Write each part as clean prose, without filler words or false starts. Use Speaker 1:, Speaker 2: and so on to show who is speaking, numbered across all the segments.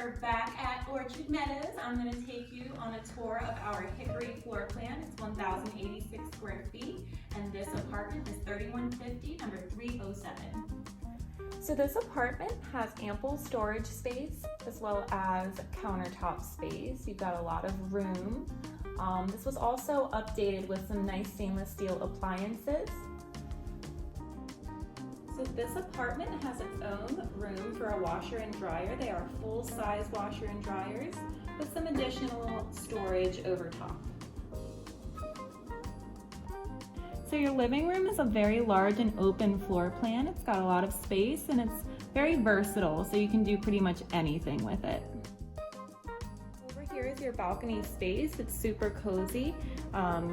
Speaker 1: We're back at Orchard Meadows. I'm going to take you on a tour of our Hickory floor plan. It's 1,086 square feet, and this apartment is 3150, number 307.
Speaker 2: So this apartment has ample storage space as well as countertop space. You've got a lot of room. This was also updated with some nice stainless steel appliances.
Speaker 1: So this apartment has its own room for a washer and dryer. They are full-size washer and dryers with some additional storage over top. So your living room is a very large and open floor plan. It's got a lot of space and it's very versatile, so you can do pretty much anything with it. Over here is your balcony space. It's super cozy,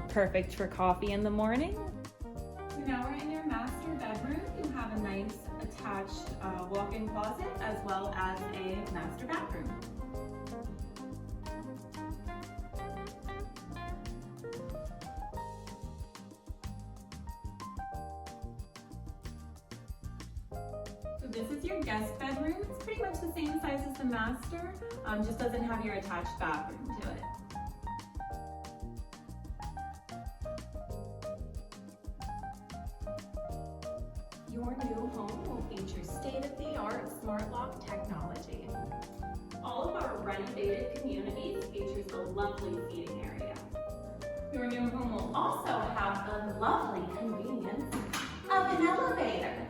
Speaker 1: perfect for coffee in the morning. So now we're in your master bedroom. You have a nice attached walk-in closet as well as a master bathroom. So this is your guest bedroom. It's pretty much the same size as the master, just doesn't have your attached bathroom to it. Your new home will feature state-of-the-art smart lock technology. All of our renovated communities features a lovely seating area. Your new home will also have the lovely convenience of an elevator.